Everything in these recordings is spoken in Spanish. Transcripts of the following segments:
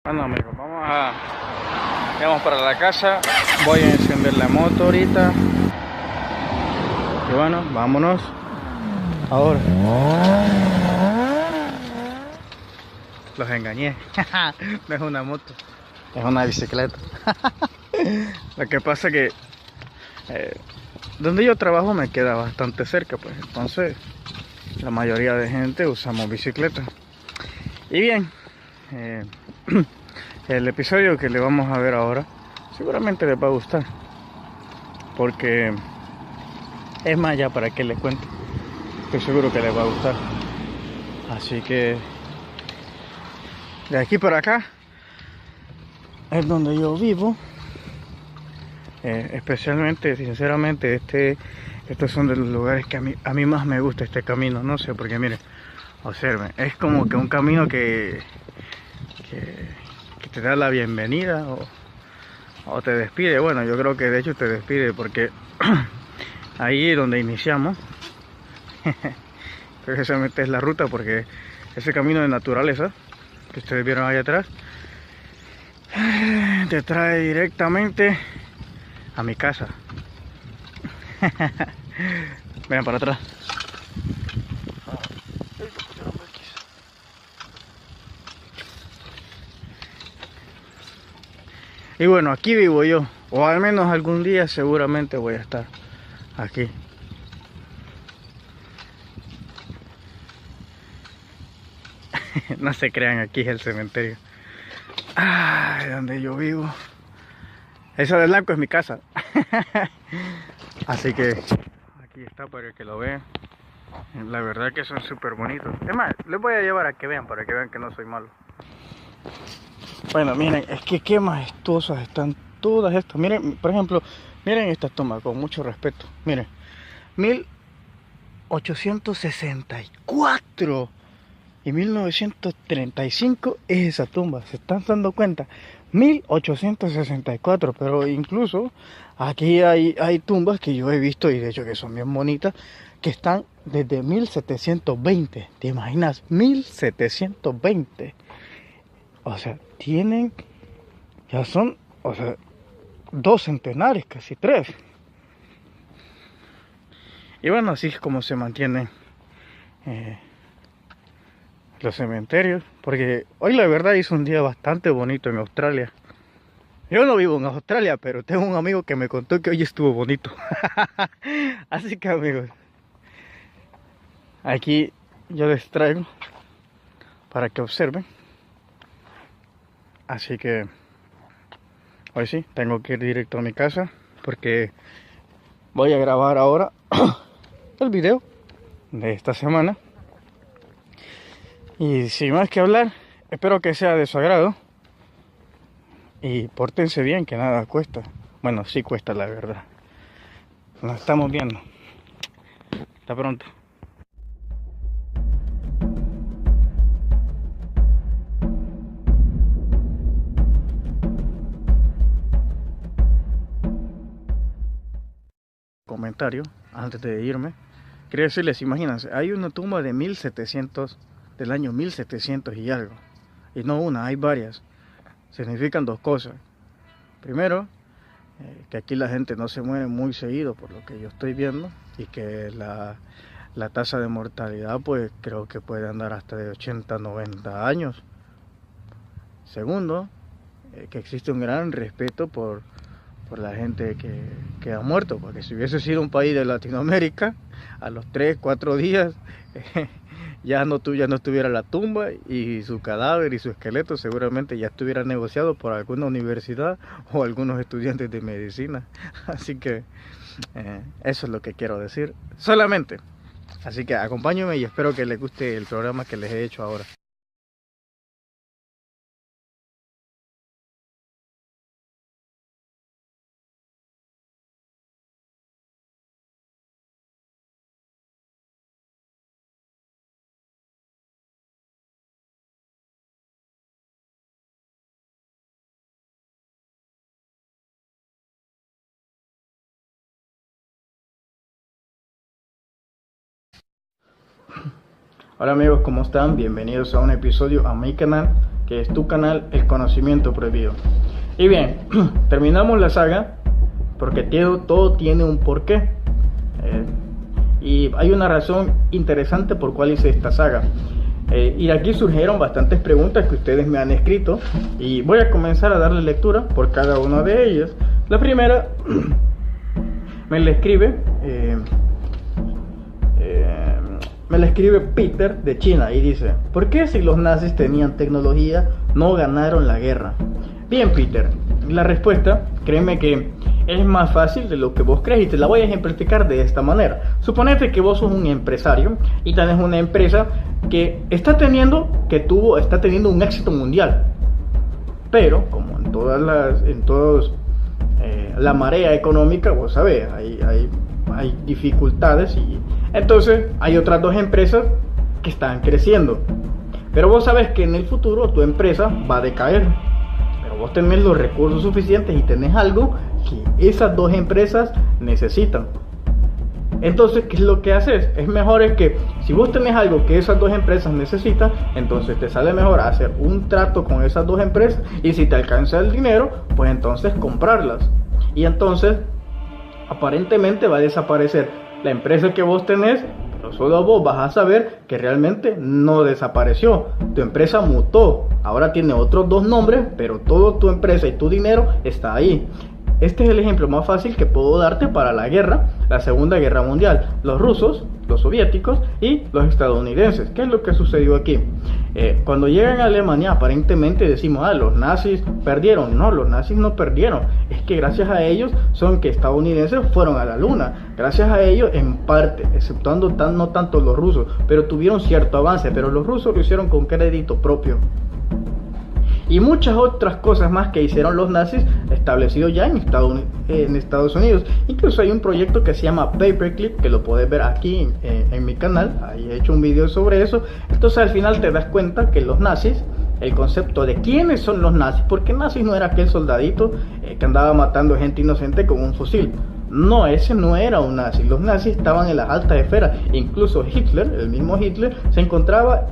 Bueno amigos, vamos para la casa. Voy a encender la moto ahorita. Y bueno, vámonos. Ahora. Los engañé. No es una moto, es una bicicleta. Lo que pasa es que donde yo trabajo me queda bastante cerca, pues entonces la mayoría de gente usamos bicicleta. Y bien, el episodio que le vamos a ver ahora seguramente les va a gustar, porque es más, ya para que les cuente, estoy seguro que les va a gustar. Así que de aquí para acá es donde yo vivo. Especialmente, sinceramente, estos son de los lugares que a mí más me gusta este camino. No sé, porque miren, observen, es como que un camino que te da la bienvenida o te despide. Bueno, yo creo que de hecho te despide, porque ahí donde iniciamos precisamente es la ruta, porque ese camino de naturaleza que ustedes vieron ahí atrás te trae directamente a mi casa. Vean para atrás. Y bueno, aquí vivo yo, o al menos algún día seguramente voy a estar aquí. No se crean, aquí es el cementerio. Ay, donde yo vivo. Eso de blanco es mi casa. Así que aquí está para que lo vean. La verdad que son súper bonitos. Es más, les voy a llevar a que vean, para que vean que no soy malo. Bueno, miren, es que qué majestuosas están todas estas. Miren, por ejemplo, miren esta toma, con mucho respeto. Miren, 1864 y 1935 es esa tumba. ¿Se están dando cuenta? 1864, pero incluso aquí hay tumbas que yo he visto, y de hecho que son bien bonitas, que están desde 1720. ¿Te imaginas? 1720. O sea, ya son, o sea, 2 centenares, casi 3. Y bueno, así es como se mantienen los cementerios. Porque hoy la verdad hizo un día bastante bonito en Australia. Yo no vivo en Australia, pero tengo un amigo que me contó que hoy estuvo bonito. Así que amigos, aquí yo les traigo para que observen. Así que hoy sí, tengo que ir directo a mi casa, porque voy a grabar ahora el video de esta semana. Y sin más que hablar, espero que sea de su agrado. Y pórtense bien, que nada cuesta. Bueno, sí cuesta, la verdad. Nos estamos viendo. Hasta pronto. Comentario antes de irme. Quería decirles, imagínense, hay una tumba de 1700, del año 1700 y algo. Y no una, hay varias. Significan dos cosas. Primero, que aquí la gente no se muere muy seguido, por lo que yo estoy viendo, y que la tasa de mortalidad pues creo que puede andar hasta de 80, 90 años. Segundo, que existe un gran respeto por la gente que ha muerto, porque si hubiese sido un país de Latinoamérica, a los 3, 4 días ya no estuviera la tumba, y su cadáver y su esqueleto seguramente ya estuviera negociado por alguna universidad o algunos estudiantes de medicina. Así que eso es lo que quiero decir solamente. Así que acompáñenme y espero que les guste el programa que les he hecho ahora. Hola amigos, ¿cómo están? Bienvenidos a un episodio a mi canal que es tu canal El Conocimiento Prohibido. Y bien, terminamos la saga porque todo tiene un porqué. Y hay una razón interesante por cuál hice esta saga. Y de aquí surgieron bastantes preguntas que ustedes me han escrito y voy a comenzar a darle lectura por cada una de ellas. La primera me la escribe Peter de China y dice: ¿por qué si los nazis tenían tecnología no ganaron la guerra? Bien, Peter, la respuesta, créeme que es más fácil de lo que vos crees y te la voy a ejemplificar de esta manera. Suponete que vos sos un empresario y tenés una empresa que está teniendo un éxito mundial, pero como en la marea económica, vos sabés, hay dificultades y entonces hay otras dos empresas que están creciendo, pero vos sabés que en el futuro tu empresa va a decaer, pero vos tenés los recursos suficientes y tenés algo que esas dos empresas necesitan. Entonces, ¿qué es lo que haces? Es mejor que si vos tenés algo que esas dos empresas necesitan, entonces te sale mejor hacer un trato con esas dos empresas y si te alcanza el dinero, pues entonces comprarlas. Y entonces, aparentemente va a desaparecer la empresa que vos tenés, pero solo vos vas a saber que realmente no desapareció. Tu empresa mutó, ahora tiene otros dos nombres, pero toda tu empresa y tu dinero está ahí. Este es el ejemplo más fácil que puedo darte para la Segunda Guerra Mundial. Los rusos, los soviéticos y los estadounidenses. ¿Qué es lo que sucedió aquí? Cuando llegan a Alemania, aparentemente decimos, los nazis perdieron. No, los nazis no perdieron. Es que gracias a ellos son que estadounidenses fueron a la luna. Gracias a ellos, en parte, exceptuando no tanto los rusos, pero tuvieron cierto avance. Pero los rusos lo hicieron con crédito propio. Y muchas otras cosas más que hicieron los nazis establecidos ya en Estados Unidos. Incluso hay un proyecto que se llama Paperclip, que lo puedes ver aquí en mi canal. Ahí he hecho un video sobre eso. Entonces al final te das cuenta que los nazis, el concepto de quiénes son los nazis, porque nazis no era aquel soldadito que andaba matando gente inocente con un fusil. No, ese no era un nazi. Los nazis estaban en las altas esferas. Incluso Hitler, el mismo Hitler, se encontraba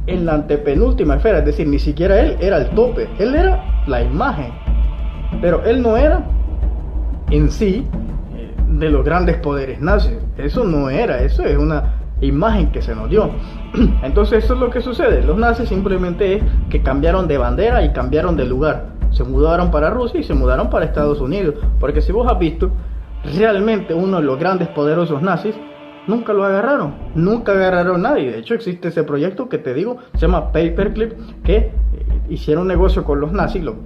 en la antepenúltima esfera, es decir, ni siquiera él era el tope, él era la imagen, pero él no era en sí de los grandes poderes nazis. Eso no era, eso es una imagen que se nos dio. Entonces eso es lo que sucede. Los nazis simplemente es que cambiaron de bandera y cambiaron de lugar, se mudaron para Rusia y se mudaron para Estados Unidos, porque si vos has visto, realmente uno de los grandes poderosos nazis nunca lo agarraron, nunca agarraron a nadie. De hecho existe ese proyecto que te digo, se llama Paperclip, que hicieron negocio con los nazis, los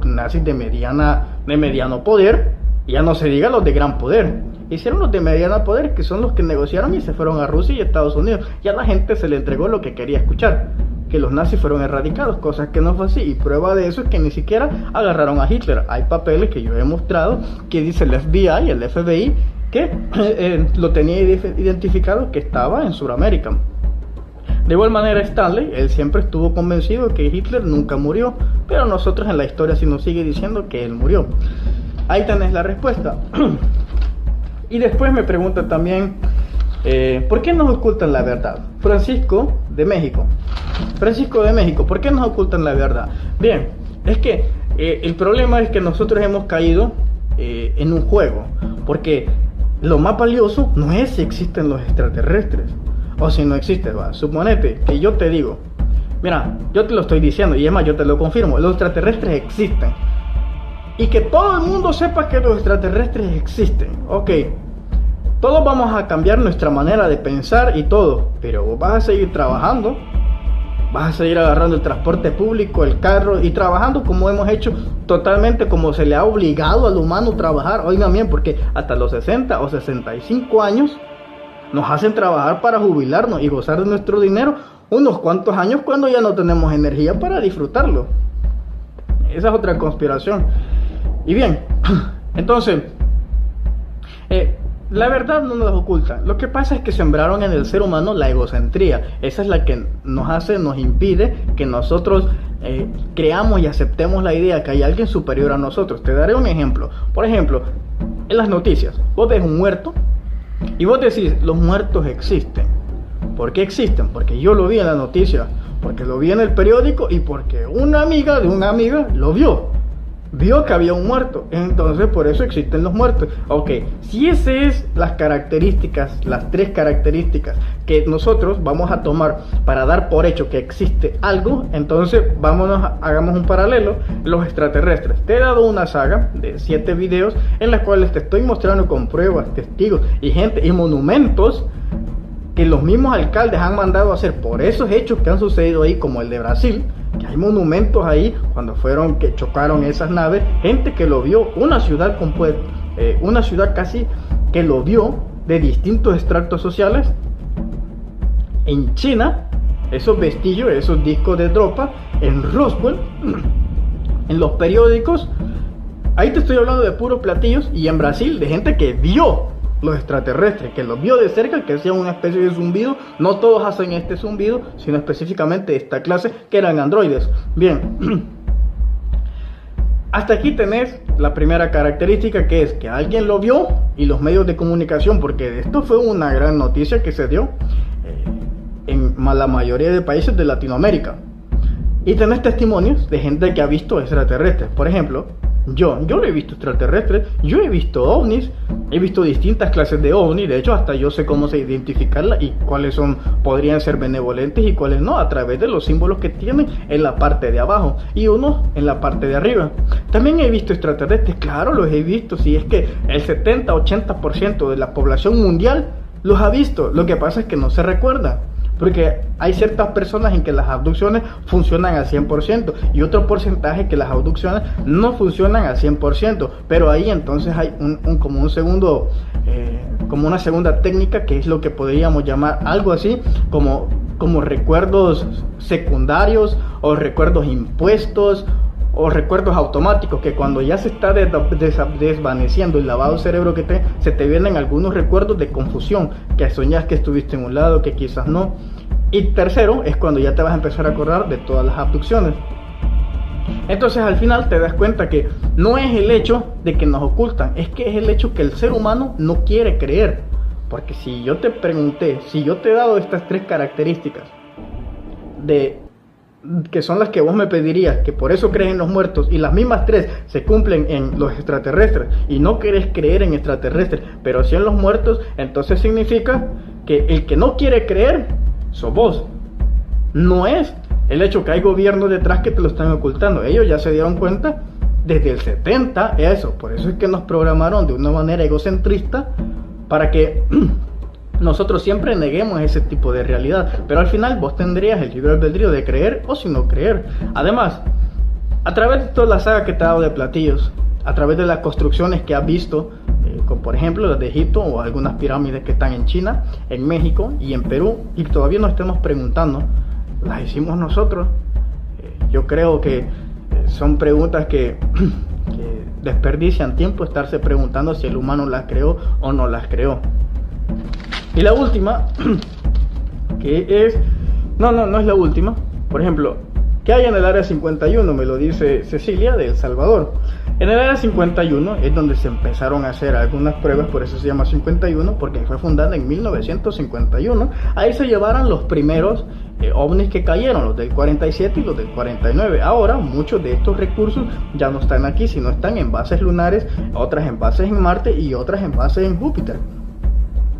nazis de mediano poder, y ya no se diga los de gran poder. Hicieron los de mediano poder, que son los que negociaron y se fueron a Rusia y Estados Unidos. Ya la gente se le entregó lo que quería escuchar, que los nazis fueron erradicados, cosa que no fue así. Y prueba de eso es que ni siquiera agarraron a Hitler. Hay papeles que yo he mostrado que dice el FBI, el FBI, que lo tenía identificado que estaba en Sudamérica. De igual manera Stanley, él siempre estuvo convencido que Hitler nunca murió, pero nosotros en la historia sí nos sigue diciendo que él murió. Ahí tenés la respuesta. Y después me pregunta también, ¿por qué nos ocultan la verdad? Francisco de México, ¿por qué nos ocultan la verdad? Bien, es que el problema es que nosotros hemos caído en un juego, porque lo más valioso no es si existen los extraterrestres o si no existen. Suponete que yo te digo, mira, yo te lo estoy diciendo y es más, yo te lo confirmo, los extraterrestres existen, y que todo el mundo sepa que los extraterrestres existen. Ok, todos vamos a cambiar nuestra manera de pensar y todo, pero vos vas a seguir trabajando, vas a seguir agarrando el transporte público, el carro y trabajando como hemos hecho, totalmente como se le ha obligado al humano a trabajar. Oigan bien, porque hasta los 60 o 65 años nos hacen trabajar para jubilarnos y gozar de nuestro dinero unos cuantos años cuando ya no tenemos energía para disfrutarlo. Esa es otra conspiración. Y bien, entonces la verdad no nos oculta. Lo que pasa es que sembraron en el ser humano la egocentría. Esa es la que nos impide que nosotros creamos y aceptemos la idea que hay alguien superior a nosotros. Te daré un ejemplo. Por ejemplo, en las noticias, vos ves un muerto y vos decís, los muertos existen. ¿Por qué existen? Porque yo lo vi en la noticia. Porque lo vi en el periódico y porque una amiga de una amiga lo vio. Vio que había un muerto. Entonces por eso existen los muertos. Ok, si esas es las características, las 3 características que nosotros vamos a tomar para dar por hecho que existe algo, entonces hagamos un paralelo. Los extraterrestres. Te he dado una saga de 7 videos en las cuales te estoy mostrando con pruebas, testigos y gente y monumentos que los mismos alcaldes han mandado a hacer por esos hechos que han sucedido ahí, como el de Brasil, que hay monumentos ahí cuando fueron que chocaron esas naves, gente que lo vio, una ciudad casi que lo vio de distintos extractos sociales. En China, esos vestigios, esos discos de tropa, en Roswell, en los periódicos, ahí te estoy hablando de puros platillos, y en Brasil de gente que vio los extraterrestres, que los vio de cerca, que hacían una especie de zumbido. No todos hacen este zumbido, sino específicamente esta clase, que eran androides. Bien, hasta aquí tenés la primera característica, que es que alguien lo vio, y los medios de comunicación, porque esto fue una gran noticia que se dio en la mayoría de países de Latinoamérica. Y tenés testimonios de gente que ha visto extraterrestres. Por ejemplo, yo lo he visto extraterrestres, yo he visto ovnis, he visto distintas clases de ovnis. De hecho, hasta yo sé cómo se identificarla y cuáles podrían ser benevolentes y cuáles no, a través de los símbolos que tienen en la parte de abajo y unos en la parte de arriba. También he visto extraterrestres, claro, los he visto. Si es que el 70-80% de la población mundial los ha visto. Lo que pasa es que no se recuerda, porque hay ciertas personas en que las abducciones funcionan al 100% y otro porcentaje que las abducciones no funcionan al 100%. Pero ahí entonces hay como una segunda técnica, que es lo que podríamos llamar algo así como recuerdos secundarios o recuerdos impuestos o recuerdos automáticos, que cuando ya se está desvaneciendo el lavado de cerebro se te vienen algunos recuerdos de confusión, que soñas que estuviste en un lado, que quizás no. Y tercero es cuando ya te vas a empezar a acordar de todas las abducciones. Entonces al final te das cuenta que no es el hecho de que nos ocultan, es que es el hecho que el ser humano no quiere creer. Porque si yo te pregunté, si yo te he dado estas 3 características que son las que vos me pedirías, que por eso crees en los muertos, y las mismas 3 se cumplen en los extraterrestres, y no querés creer en extraterrestres, pero sí en los muertos, entonces significa que el que no quiere creer sos vos. No es el hecho que hay gobiernos detrás que te lo están ocultando. Ellos ya se dieron cuenta desde el 70 eso. Por eso es que nos programaron de una manera egocentrista para que nosotros siempre neguemos ese tipo de realidad. Pero al final vos tendrías el libre albedrío de creer o si no creer. Además, a través de toda la saga que te he dado de platillos, a través de las construcciones que has visto, como por ejemplo las de Egipto o algunas pirámides que están en China, en México y en Perú, y todavía nos estemos preguntando, ¿las hicimos nosotros? Yo creo que son preguntas que desperdician tiempo estarse preguntando si el humano las creó o no las creó. Y la última, que es... No es la última. Por ejemplo, ¿qué hay en el área 51? Me lo dice Cecilia de El Salvador. En el área 51 es donde se empezaron a hacer algunas pruebas, por eso se llama 51, porque fue fundada en 1951. Ahí se llevaron los primeros ovnis que cayeron, los del 47 y los del 49. Ahora muchos de estos recursos ya no están aquí, sino están en bases lunares, otras en bases en Marte y otras en bases en Júpiter.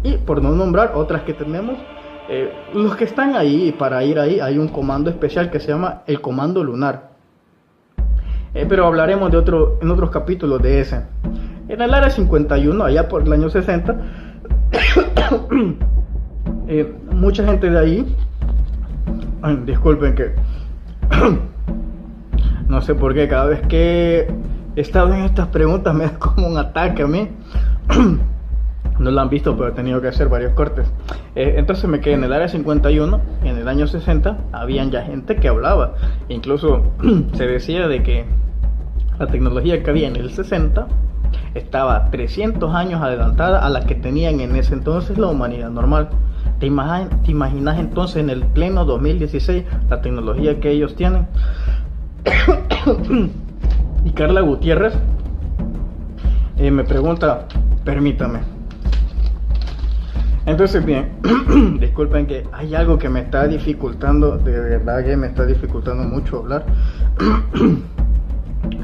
Y por no nombrar otras que tenemos, los que están ahí, para ir ahí hay un comando especial que se llama el Comando Lunar. Pero hablaremos en otros capítulos de ese. En el área 51, allá por el año 60, mucha gente de ahí, disculpen que no sé por qué, cada vez que he estado en estas preguntas me da como un ataque a mí. No lo han visto, pero he tenido que hacer varios cortes. Entonces me quedé en el área 51. En el año 60 habían ya gente que hablaba. Incluso se decía de que la tecnología que había en el 60 estaba 300 años adelantada a la que tenían en ese entonces la humanidad normal. ¿Te imaginas entonces en el pleno 2016 la tecnología que ellos tienen? Y Carla Gutiérrez me pregunta, permítame, Entonces, bien, disculpen que hay algo que me está dificultando, de verdad que me está dificultando mucho hablar.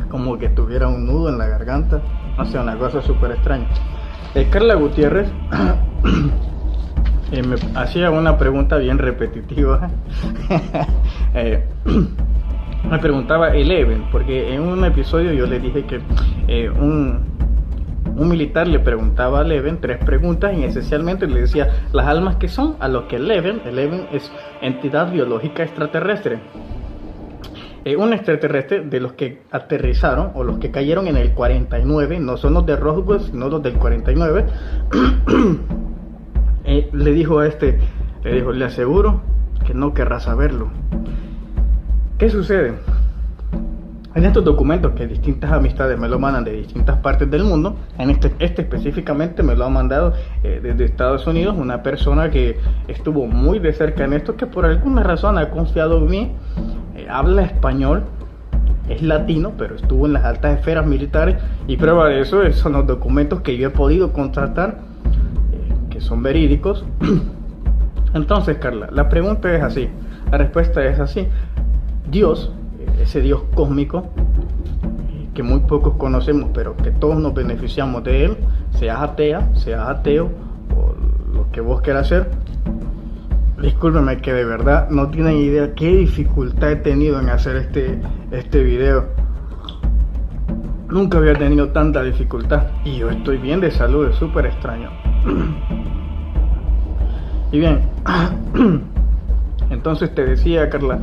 Como que tuviera un nudo en la garganta, o sea, una cosa súper extraña. Carla Gutiérrez me hacía una pregunta bien repetitiva. Me preguntaba Eleven, porque en un episodio yo le dije que un militar le preguntaba a Eleven 3 preguntas y esencialmente le decía las almas que son, a lo que Eleven es entidad biológica extraterrestre. Un extraterrestre de los que aterrizaron o los que cayeron en el 49, no son los de Roswell, sino los del 49. Le dijo a le aseguro que no querrá saberlo. ¿Qué sucede? En estos documentos que distintas amistades me lo mandan de distintas partes del mundo, en este específicamente me lo ha mandado desde Estados Unidos una persona que estuvo muy de cerca en esto, que por alguna razón ha confiado en mí, habla español, es latino, pero estuvo en las altas esferas militares y prueba de eso son los documentos que yo he podido contrastar, que son verídicos. Entonces, Carla, la pregunta es así, la respuesta es así. Dios, ese Dios cósmico que muy pocos conocemos pero que todos nos beneficiamos de él, seas atea, seas ateo o lo que vos quieras hacer, discúlpeme que de verdad no tienen idea qué dificultad he tenido en hacer este video. Nunca había tenido tanta dificultad y yo estoy bien de salud, es súper extraño. Y bien, entonces te decía, Carla,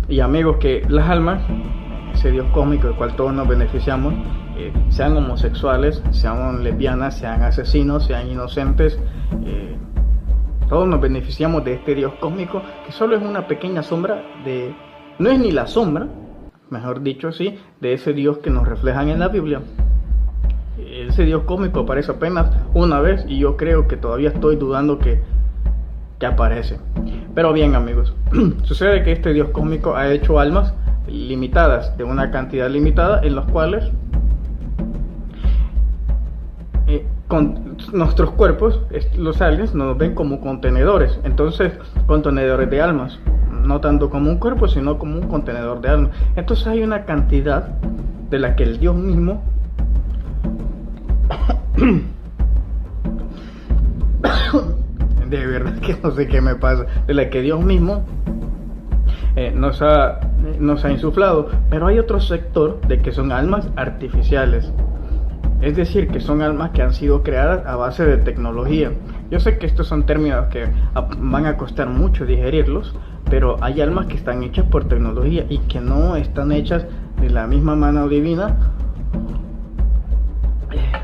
y amigos, que las almas, ese Dios cósmico del cual todos nos beneficiamos, sean homosexuales, sean lesbianas, sean asesinos, sean inocentes, todos nos beneficiamos de este Dios cósmico que solo es una pequeña sombra no es ni la sombra, mejor dicho así, de ese Dios que nos reflejan en la Biblia. Ese Dios cósmico aparece apenas una vez y yo creo que todavía estoy dudando que aparece. Pero bien, amigos, sucede que este Dios cósmico ha hecho almas limitadas, de una cantidad limitada, en los cuales con nuestros cuerpos, los aliens nos ven como contenedores. Entonces, contenedores de almas, no tanto como un cuerpo, sino como un contenedor de almas. Entonces hay una cantidad de la que el Dios mismo de verdad que no sé qué me pasa, de la que Dios mismo nos ha insuflado. Pero hay otro sector de que son almas artificiales, es decir, que son almas que han sido creadas a base de tecnología. Yo sé que estos son términos que van a costar mucho digerirlos, pero hay almas que están hechas por tecnología y que no están hechas de la misma mano divina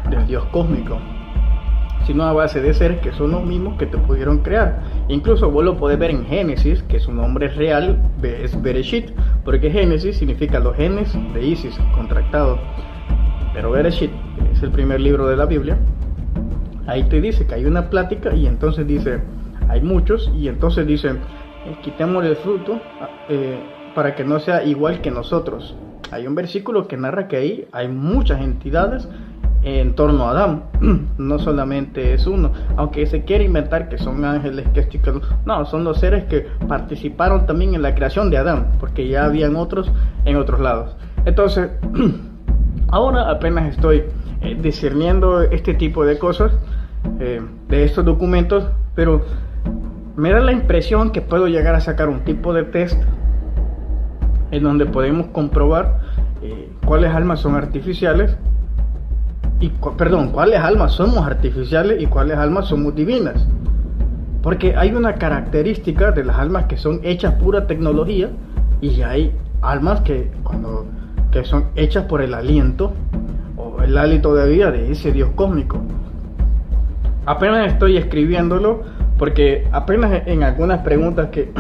del Dios cósmico, sino a base de seres que son los mismos que te pudieron crear. Incluso vos lo podés ver en Génesis, que su nombre real es Bereshit, porque Génesis significa los genes de Isis, contractado. Pero Bereshit, que es el primer libro de la Biblia, ahí te dice que hay una plática y entonces dice, hay muchos, y entonces dicen, quitémosle el fruto para que no sea igual que nosotros. Hay un versículo que narra que ahí hay muchas entidades en torno a Adán, no solamente es uno, aunque se quiere inventar que son ángeles, no, son los seres que participaron también en la creación de Adán, porque ya habían otros en otros lados. Entonces, ahora apenas estoy discerniendo este tipo de cosas, de estos documentos, pero me da la impresión que puedo llegar a sacar un tipo de test en donde podemos comprobar cuáles almas son artificiales cuáles almas somos artificiales y cuáles almas somos divinas. Porque hay una característica de las almas que son hechas pura tecnología y hay almas que son hechas por el aliento o el hálito de vida de ese Dios cósmico. Apenas estoy escribiéndolo porque apenas en algunas preguntas que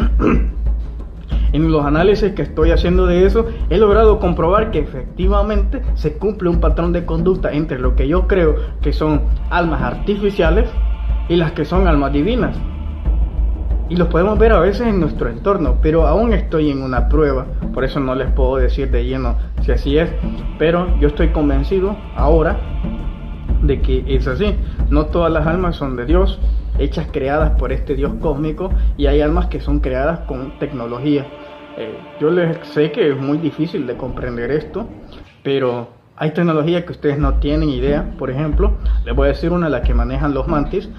en los análisis que estoy haciendo de eso, he logrado comprobar que efectivamente se cumple un patrón de conducta entre lo que yo creo que son almas artificiales y las que son almas divinas. Y los podemos ver a veces en nuestro entorno, pero aún estoy en una prueba, por eso no les puedo decir de lleno si así es, pero yo estoy convencido ahora de que es así. No todas las almas son de Dios, hechas, creadas por este Dios cósmico, y hay almas que son creadas con tecnología. Yo les sé que es muy difícil de comprender esto, pero hay tecnología que ustedes no tienen idea. Por ejemplo, les voy a decir una, la que manejan los mantis.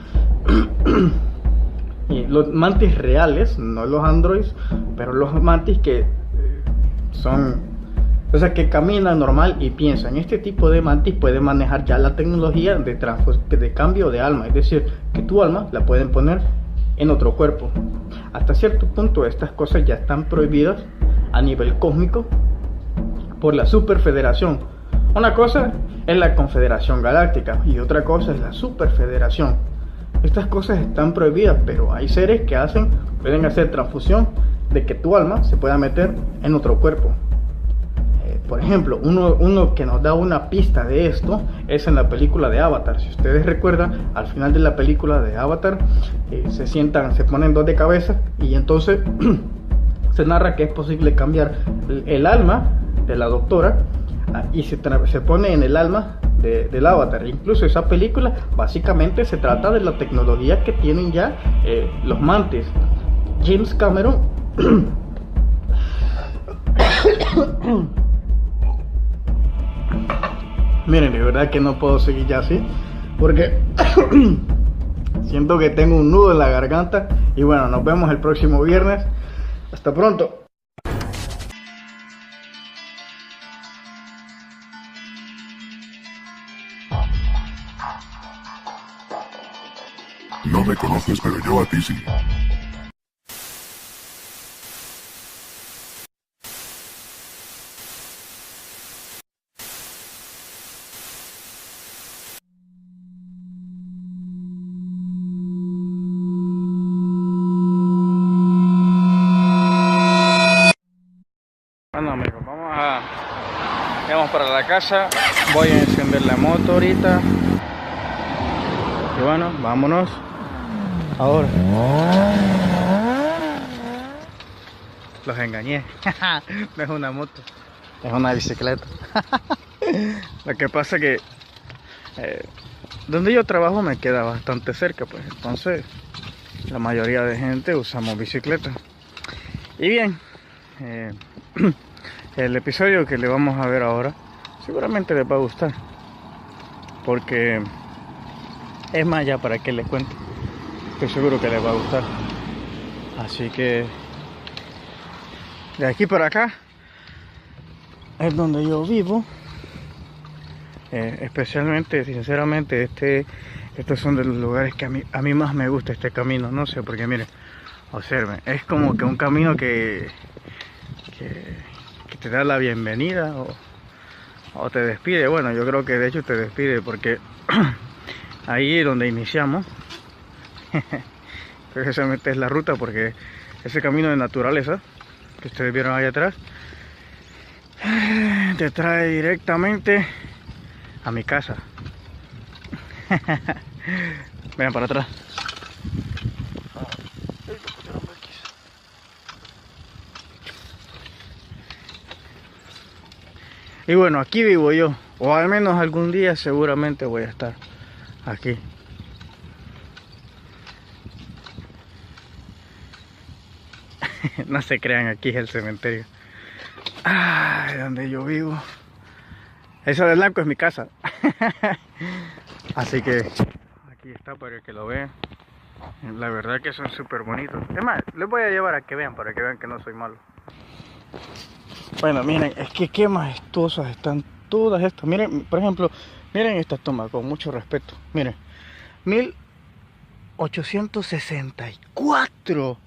Y los mantis reales, no los androids, pero los mantis que son, o sea, que caminan normal y piensan. Este tipo de mantis puede manejar ya la tecnología de cambio de alma, es decir, que tu alma la pueden poner en otro cuerpo. Hasta cierto punto estas cosas ya están prohibidas a nivel cósmico por la Superfederación. Una cosa es la Confederación Galáctica y otra cosa es la Superfederación. Estas cosas están prohibidas, pero hay seres que pueden hacer transfusión de que tu alma se pueda meter en otro cuerpo. Por ejemplo, uno que nos da una pista de esto es en la película de Avatar. Si ustedes recuerdan, al final de la película de Avatar se ponen dos de cabeza, y entonces se narra que es posible cambiar el alma de la doctora y se pone en el alma del Avatar. Incluso esa película básicamente se trata de la tecnología que tienen ya los mantis. James Cameron miren, de verdad que no puedo seguir ya así porque siento que tengo un nudo en la garganta. Y bueno, nos vemos el próximo viernes. Hasta pronto. No me conoces, pero yo a ti sí. Bueno amigos, vamos para la casa. Voy a encender la moto ahorita. Y bueno, vámonos. Ahora. Los engañé. No es una moto, es una bicicleta. Lo que pasa es que donde yo trabajo me queda bastante cerca, pues entonces la mayoría de gente usamos bicicleta. Y bien, el episodio que le vamos a ver ahora seguramente les va a gustar, porque es más, ya para que les cuente, estoy seguro que les va a gustar. Así que de aquí para acá es donde yo vivo. Especialmente, sinceramente, estos son de los lugares que a mí más me gusta este camino. No sé, porque miren, observen, es como que un camino que te da la bienvenida o te despide. Bueno, yo creo que de hecho te despide, porque ahí es donde iniciamos. Precisamente es la ruta, porque ese camino de naturaleza que ustedes vieron ahí atrás te trae directamente a mi casa. Vean para atrás. Y bueno, aquí vivo yo, o al menos algún día seguramente voy a estar aquí. No se crean, aquí es el cementerio. Ay, donde yo vivo. Eso de blanco es mi casa. Así que aquí está para que lo vean. La verdad que son súper bonitos. Es más, les voy a llevar a que vean, para que vean que no soy malo. Bueno, miren, es que qué majestuosas están todas estas. Miren, por ejemplo, miren esta tumba, con mucho respeto. Miren, 1864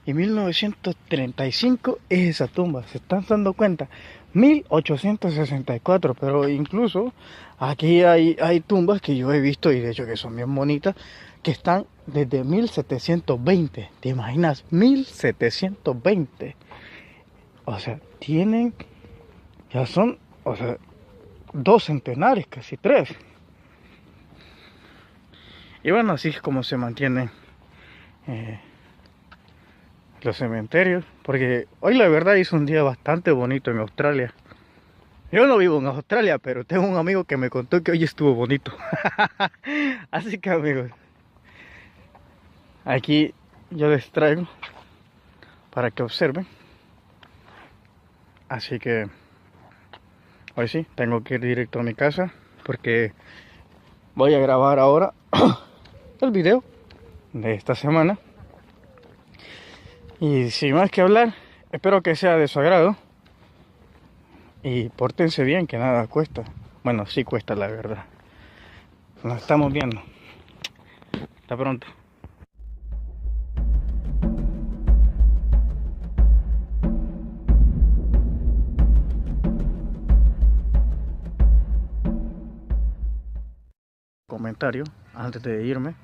y 1935 es esa tumba. ¿Se están dando cuenta? 1864, pero incluso aquí hay tumbas que yo he visto, y de hecho que son bien bonitas, que están desde 1720. ¿Te imaginas? 1720. O sea, ya son, o sea, 2 centenares, casi 3. Y bueno, así es como se mantienen los cementerios. Porque hoy la verdad hizo un día bastante bonito en Australia. Yo no vivo en Australia, pero tengo un amigo que me contó que hoy estuvo bonito. Así que amigos, Aquí yo les traigo para que observen. Así que hoy sí, tengo que ir directo a mi casa porque voy a grabar ahora el video de esta semana. Y sin más que hablar, espero que sea de su agrado. Y pórtense bien, que nada cuesta. Bueno, sí cuesta, la verdad. Nos estamos viendo. Hasta pronto. Comentario antes de irme.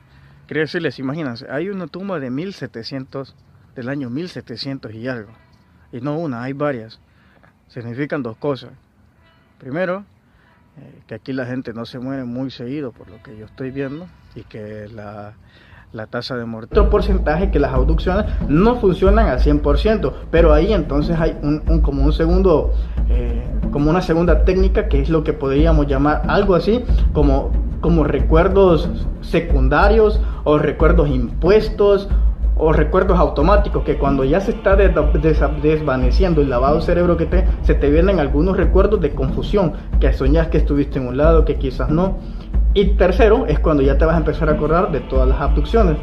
Quería decirles, imagínense, hay una tumba de 1700, del año 1700 y algo. Y no una, hay varias. Significan dos cosas. Primero, que aquí la gente no se muere muy seguido por lo que yo estoy viendo, y que la tasa de mortalidad, otro porcentaje, que las abducciones no funcionan al 100%, pero ahí entonces hay como un segundo, como una segunda técnica, que es lo que podríamos llamar algo así como recuerdos secundarios o recuerdos impuestos o recuerdos automáticos, que cuando ya se está desvaneciendo el lavado de cerebro que se te vienen algunos recuerdos de confusión, que soñas que estuviste en un lado, que quizás no. Y tercero, es cuando ya te vas a empezar a acordar de todas las abducciones.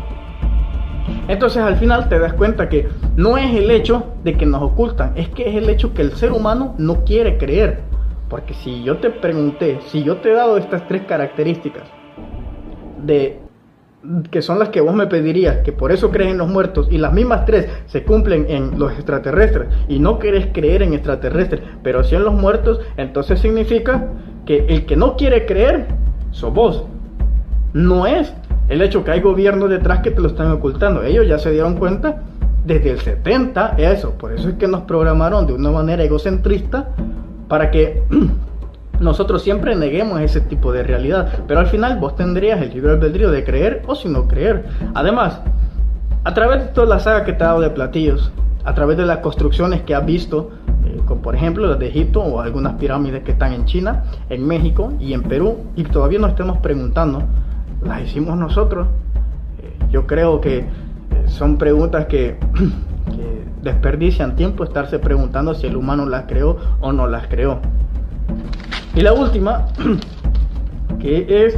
Entonces al final te das cuenta que no es el hecho de que nos ocultan, es que es el hecho que el ser humano no quiere creer. Porque si yo te pregunté, si yo te he dado estas tres características que son las que vos me pedirías, que por eso crees en los muertos, y las mismas tres se cumplen en los extraterrestres, y no querés creer en extraterrestres, pero sí en los muertos, entonces significa que el que no quiere creer sos vos. No es el hecho que hay gobiernos detrás que te lo están ocultando. Ellos ya se dieron cuenta desde el 70 eso. Por eso es que nos programaron de una manera egocentrista para que nosotros siempre neguemos ese tipo de realidad. Pero al final vos tendrías el libre albedrío de creer o si no creer. Además, a través de toda la saga que te he dado de platillos, a través de las construcciones que has visto, como por ejemplo las de Egipto o algunas pirámides que están en China, en México y en Perú, y todavía nos estemos preguntando, ¿las hicimos nosotros? Yo creo que son preguntas que desperdician tiempo estarse preguntando si el humano las creó o no las creó. Y la última, que es...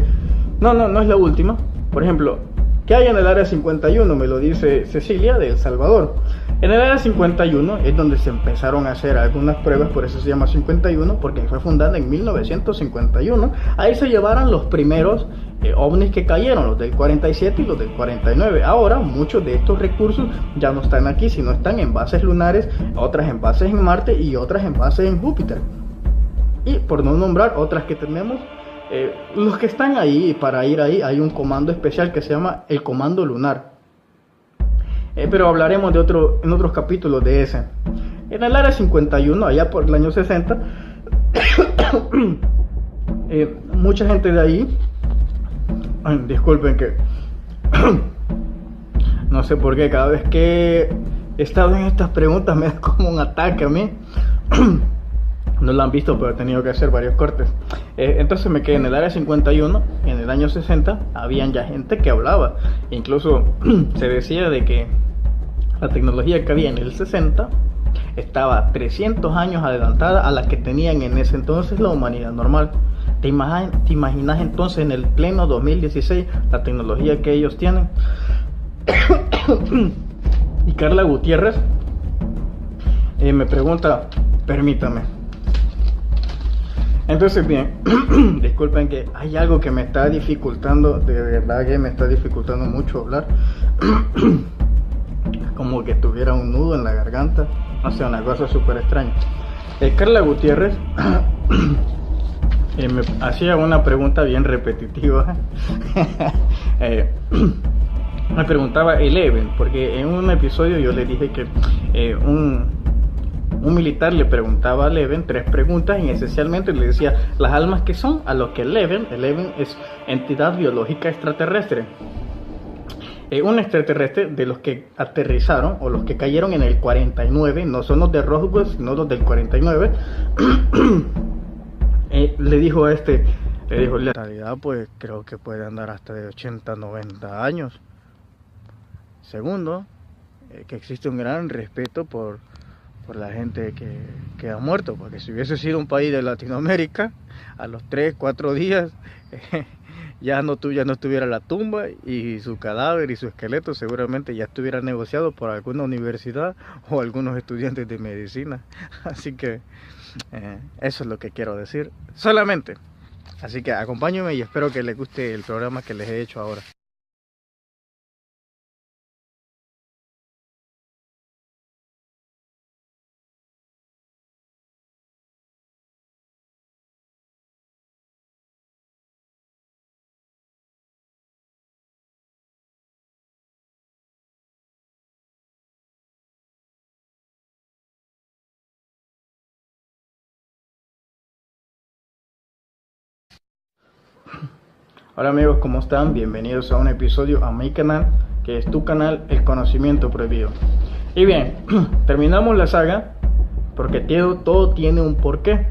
No es la última. Por ejemplo, ¿qué hay en el área 51? Me lo dice Cecilia de El Salvador. En el área 51 es donde se empezaron a hacer algunas pruebas, por eso se llama 51, porque fue fundada en 1951. Ahí se llevaron los primeros ovnis que cayeron, los del 47 y los del 49. Ahora muchos de estos recursos ya no están aquí, sino están en bases lunares, otras en bases en Marte y otras en bases en Júpiter. Y por no nombrar otras que tenemos, los que están ahí, para ir ahí hay un comando especial que se llama el Comando Lunar. Pero hablaremos en otros capítulos de ese. En el área 51, allá por el año 60, mucha gente de ahí, disculpen que no sé por qué, cada vez que he estado en estas preguntas me da como un ataque a mí. No lo han visto, pero he tenido que hacer varios cortes. Entonces me quedé en el área 51. En el año 60 habían ya gente que hablaba. Incluso se decía de que la tecnología que había en el 60 estaba 300 años adelantada a la que tenían en ese entonces la humanidad normal. ¿Te imaginas entonces en el pleno 2016 la tecnología que ellos tienen? Y Carla Gutiérrez me pregunta, permítame. Entonces bien, disculpen que hay algo que me está dificultando, de verdad que me está dificultando mucho hablar. Como que tuviera un nudo en la garganta, no sé, una cosa súper extraña. Carla Gutiérrez me hacía una pregunta bien repetitiva. Me preguntaba Eleven, porque en un episodio yo le dije que un militar le preguntaba a Eleven 3 preguntas y esencialmente le decía las almas que son, a lo que Eleven es entidad biológica extraterrestre. Un extraterrestre de los que aterrizaron o los que cayeron en el 49, no son los de Roswell, sino los del 49. Le dijo a la realidad, pues creo que puede andar hasta de 80, 90 años. Segundo, que existe un gran respeto por la gente que ha muerto, porque si hubiese sido un país de Latinoamérica, a los 3, 4 días ya no estuviera la tumba y su cadáver y su esqueleto seguramente ya estuviera negociado por alguna universidad o algunos estudiantes de medicina. Así que eso es lo que quiero decir solamente. Así que acompáñenme y espero que les guste el programa que les he hecho ahora. Hola amigos, ¿cómo están? Bienvenidos a un episodio a mi canal, que es tu canal, El Conocimiento Prohibido. Y bien, terminamos la saga porque todo tiene un porqué.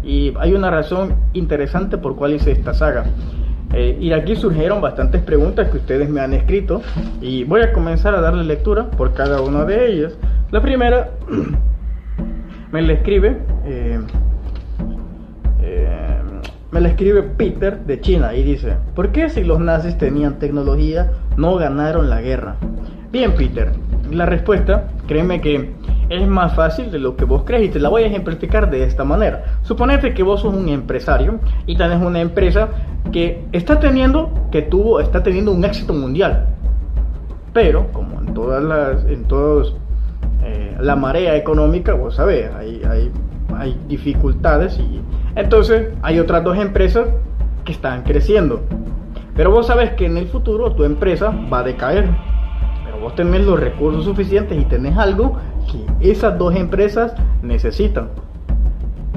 Y hay una razón interesante por cuál hice esta saga. Y de aquí surgieron bastantes preguntas que ustedes me han escrito y voy a comenzar a darle lectura por cada una de ellas. La primera me la escribe Peter de China y dice: ¿por qué si los nazis tenían tecnología no ganaron la guerra? Bien, Peter, la respuesta, créeme que es más fácil de lo que vos crees y te la voy a ejemplificar de esta manera. Suponete que vos sos un empresario y tenés una empresa que está teniendo un éxito mundial, pero como en todos la marea económica, vos sabés, hay dificultades y entonces hay otras dos empresas que están creciendo, pero vos sabes que en el futuro tu empresa va a decaer, pero vos tenés los recursos suficientes y tenés algo que esas dos empresas necesitan.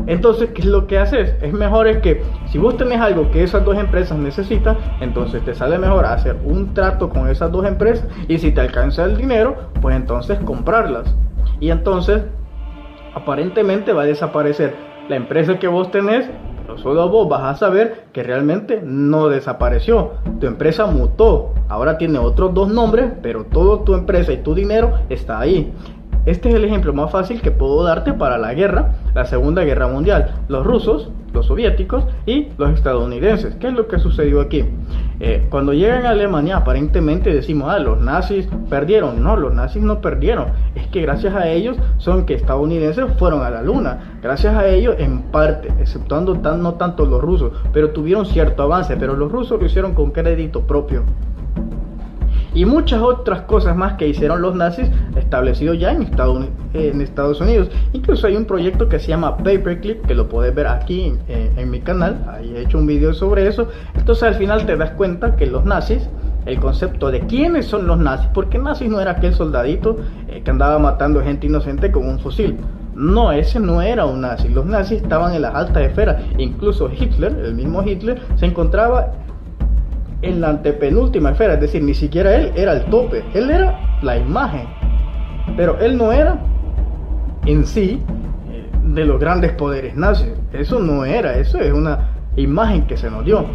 Entonces, ¿qué es lo que haces? Es mejor que si vos tenés algo que esas dos empresas necesitan, entonces te sale mejor hacer un trato con esas dos empresas y si te alcanza el dinero, pues entonces comprarlas. Y entonces aparentemente va a desaparecer la empresa que vos tenés, pero solo vos vas a saber que realmente no desapareció. Tu empresa mutó, ahora tiene otros dos nombres, pero toda tu empresa y tu dinero está ahí. Este es el ejemplo más fácil que puedo darte para la guerra, la Segunda Guerra Mundial. Los rusos, los soviéticos y los estadounidenses. ¿Qué es lo que sucedió aquí? Cuando llegan a Alemania, aparentemente decimos, los nazis perdieron. No, los nazis no perdieron. Es que gracias a ellos son que estadounidenses fueron a la luna. Gracias a ellos, en parte, exceptuando no tanto los rusos, pero tuvieron cierto avance. Pero los rusos lo hicieron con crédito propio. Y muchas otras cosas más que hicieron los nazis establecidos ya en Estados Unidos. Incluso hay un proyecto que se llama Paperclip, que lo puedes ver aquí en mi canal. Ahí he hecho un video sobre eso. Entonces al final te das cuenta que los nazis, el concepto de quiénes son los nazis, porque nazis no era aquel soldadito que andaba matando gente inocente con un fusil. No, ese no era un nazi. Los nazis estaban en las altas esferas. Incluso Hitler, el mismo Hitler, se encontraba en la antepenúltima esfera, es decir, ni siquiera él era el tope, él era la imagen, pero él no era en sí de los grandes poderes nazis. Eso no era, eso es una imagen que se nos dio.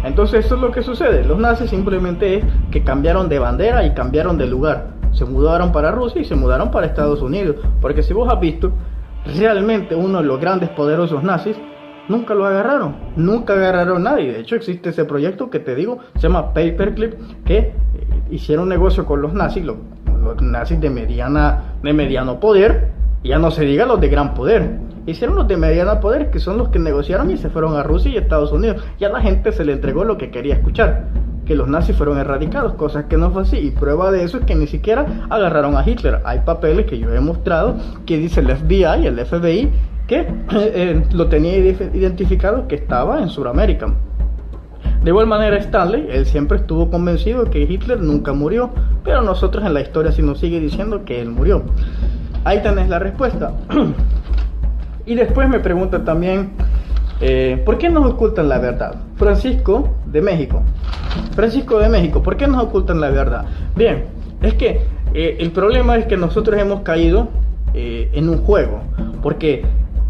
Entonces eso es lo que sucede. Los nazis simplemente es que cambiaron de bandera y cambiaron de lugar, se mudaron para Rusia y se mudaron para Estados Unidos, porque si vos has visto, realmente uno de los grandes poderosos nazis nunca lo agarraron, nunca agarraron a nadie. De hecho existe ese proyecto que te digo, se llama Paperclip, que hicieron negocio con los nazis, los nazis de mediano poder, y ya no se diga los de gran poder. Hicieron los de mediano poder, que son los que negociaron y se fueron a Rusia y Estados Unidos. Ya la gente se le entregó lo que quería escuchar, que los nazis fueron erradicados, cosas que no fue así. Y prueba de eso es que ni siquiera agarraron a Hitler. Hay papeles que yo he mostrado que dice el FBI, el FBI, que lo tenía identificado que estaba en Sudamérica. De igual manera Stanley, él siempre estuvo convencido de que Hitler nunca murió, pero nosotros en la historia sí nos sigue diciendo que él murió. Ahí tenés la respuesta. Y después me pregunta también, ¿por qué nos ocultan la verdad? Francisco de México, ¿por qué nos ocultan la verdad? Bien, es que el problema es que nosotros hemos caído en un juego, porque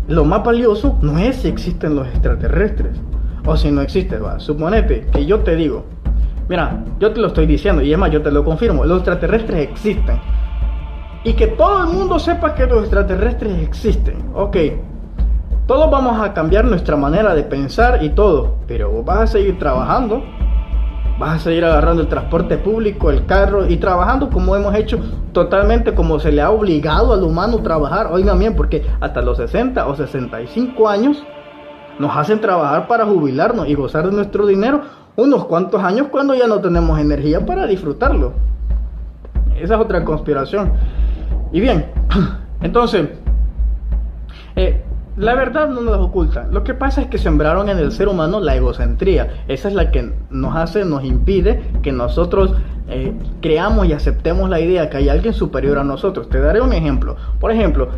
lo más valioso no es si existen los extraterrestres o si no existen. Suponete que yo te digo, Mira, yo te lo estoy diciendo y es más, yo te lo confirmo, los extraterrestres existen. Y que todo el mundo sepa que los extraterrestres existen. Ok, todos vamos a cambiar nuestra manera de pensar y todo, pero vos vas a seguir trabajando, vas a seguir agarrando el transporte público, el carro y trabajando como hemos hecho totalmente, como se le ha obligado al humano a trabajar. Oigan bien, porque hasta los 60 o 65 años nos hacen trabajar para jubilarnos y gozar de nuestro dinero unos cuantos años cuando ya no tenemos energía para disfrutarlo. Esa es otra conspiración. Y bien, entonces, la verdad no nos oculta. Lo que pasa es que sembraron en el ser humano la egocentría. Esa es la que nos impide que nosotros creamos y aceptemos la idea que hay alguien superior a nosotros. Te daré un ejemplo. Por ejemplo,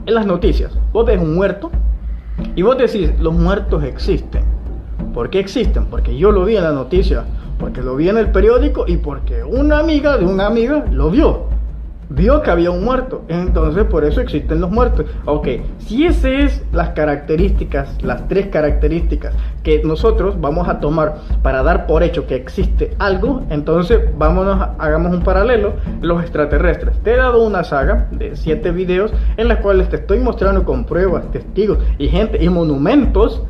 en las noticias, vos ves un muerto y vos decís, los muertos existen. ¿Por qué existen? Porque yo lo vi en la noticia, porque lo vi en el periódico y porque una amiga de una amiga lo vio que había un muerto, entonces por eso existen los muertos. Ok, si esas es las características, las tres características que nosotros vamos a tomar para dar por hecho que existe algo, entonces hagamos un paralelo. Los extraterrestres, te he dado una saga de 7 videos en las cuales te estoy mostrando con pruebas, testigos y gente y monumentos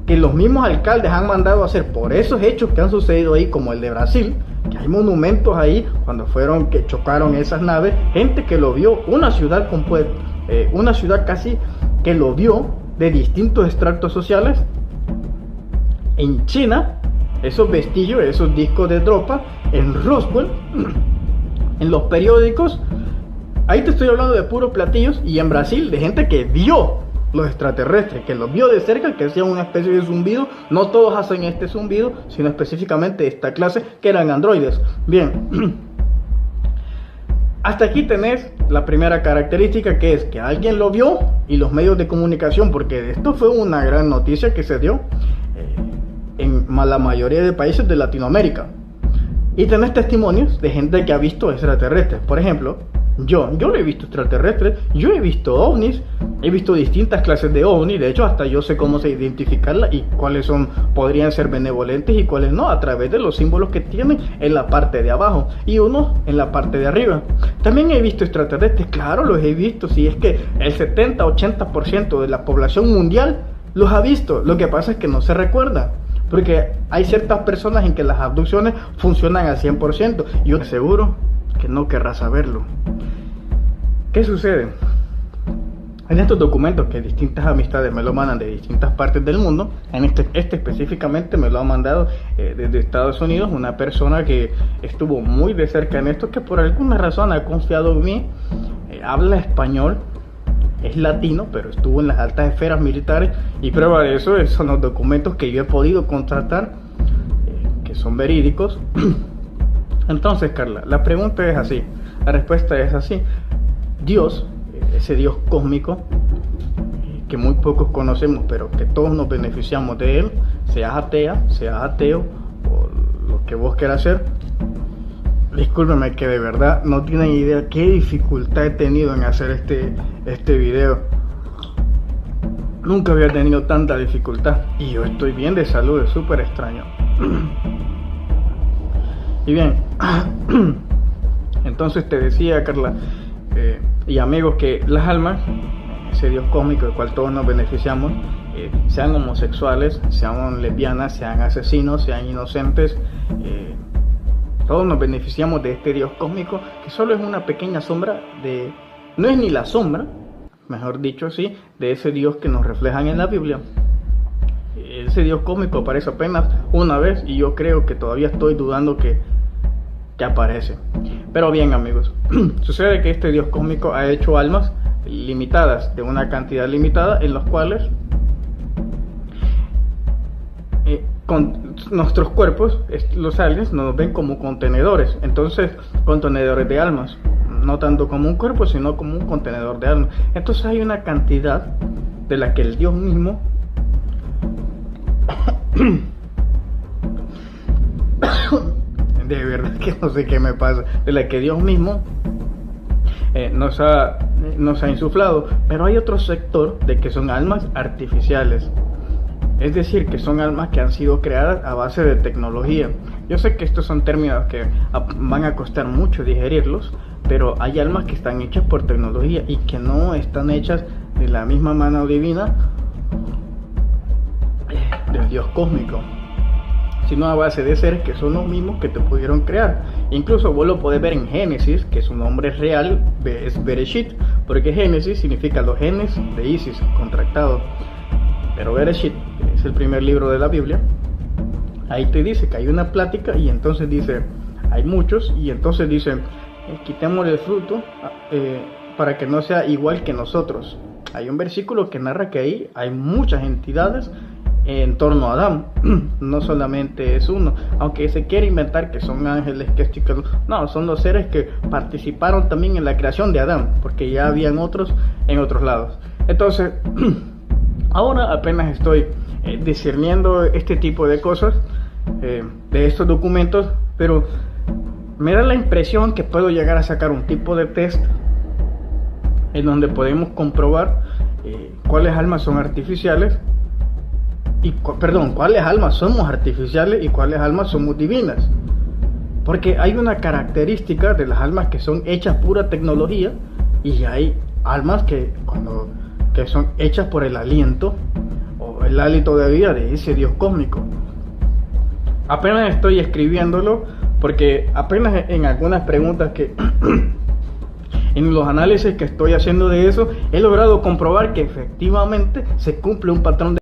que los mismos alcaldes han mandado a hacer por esos hechos que han sucedido ahí, como el de Brasil, que hay monumentos ahí cuando que chocaron esas naves, gente que lo vio, una ciudad casi que lo vio de distintos extractos sociales. En China, esos vestigios, esos discos de tropa, en Roswell, en los periódicos, ahí te estoy hablando de puros platillos, y en Brasil de gente que vio los extraterrestres, que los vio de cerca, que hacían una especie de zumbido. No todos hacen este zumbido, sino específicamente esta clase, que eran androides. Bien, hasta aquí tenés la primera característica, que es que alguien lo vio, y los medios de comunicación, porque esto fue una gran noticia que se dio en la mayoría de países de Latinoamérica. Y tenés testimonios de gente que ha visto extraterrestres. Por ejemplo, yo no he visto extraterrestres, yo he visto ovnis, he visto distintas clases de ovnis. De hecho, hasta yo sé cómo se identificarlas y cuáles podrían ser benevolentes y cuáles no, a través de los símbolos que tienen en la parte de abajo y unos en la parte de arriba. También he visto extraterrestres, claro, los he visto. Si es que el 70-80% de la población mundial los ha visto. Lo que pasa es que no se recuerda, porque hay ciertas personas en que las abducciones funcionan al 100%. Yo te aseguro que no querrás saberlo. ¿Qué sucede? En estos documentos que distintas amistades me lo mandan de distintas partes del mundo, en este específicamente me lo ha mandado desde Estados Unidos una persona que estuvo muy de cerca en esto, que por alguna razón ha confiado en mí, habla español, es latino, pero estuvo en las altas esferas militares, y prueba de eso son los documentos que yo he podido contratar, que son verídicos. Entonces, Carla, la pregunta es así, la respuesta es así. Dios, ese Dios cósmico que muy pocos conocemos, pero que todos nos beneficiamos de él, seas atea, seas ateo o lo que vos quieras hacer. Discúlpeme que de verdad no tienen idea qué dificultad he tenido en hacer este video. Nunca había tenido tanta dificultad y yo estoy bien de salud, es súper extraño. Y bien, entonces te decía, Carla, y amigos, que las almas, ese Dios cósmico del cual todos nos beneficiamos, sean homosexuales, sean lesbianas, sean asesinos, sean inocentes, todos nos beneficiamos de este Dios cósmico, que solo es una pequeña sombra no es ni la sombra, mejor dicho así, de ese Dios que nos reflejan en la Biblia. Ese Dios cósmico aparece apenas una vez y yo creo que todavía estoy dudando que aparece. Pero bien, amigos, sucede que este Dios cósmico ha hecho almas limitadas, de una cantidad limitada, en los cuales con nuestros cuerpos, los aliens nos ven como contenedores. Entonces, contenedores de almas, no tanto como un cuerpo, sino como un contenedor de almas. Entonces hay una cantidad de la que el Dios mismo de verdad que no sé qué me pasa, de la que Dios mismo nos ha insuflado. Pero hay otro sector de que son almas artificiales. Es decir, que son almas que han sido creadas a base de tecnología. Yo sé que estos son términos que van a costar mucho digerirlos, pero hay almas que están hechas por tecnología y que no están hechas de la misma mano divina del Dios cósmico, sino a base de seres que son los mismos que te pudieron crear. Incluso vos lo podés ver en Génesis, que su nombre real es Bereshit, porque Génesis significa los genes de Isis, contractado. Pero Bereshit es el primer libro de la Biblia. Ahí te dice que hay una plática y entonces dice, hay muchos, y entonces dice, quitémosle el fruto para que no sea igual que nosotros. Hay un versículo que narra que ahí hay muchas entidades en torno a Adán, no solamente es uno, aunque se quiere inventar que son ángeles, no, son los seres que participaron también en la creación de Adán, porque ya habían otros en otros lados. Entonces, ahora apenas estoy discerniendo este tipo de cosas, de estos documentos, pero me da la impresión que puedo llegar a sacar un tipo de test en donde podemos comprobar cuáles almas son artificiales cuáles almas somos artificiales y cuáles almas somos divinas. Porque hay una característica de las almas que son hechas pura tecnología, y hay almas que son hechas por el aliento o el hálito de vida de ese Dios cósmico. Apenas estoy escribiéndolo porque apenas en algunas preguntas que en los análisis que estoy haciendo de eso he logrado comprobar que efectivamente se cumple un patrón de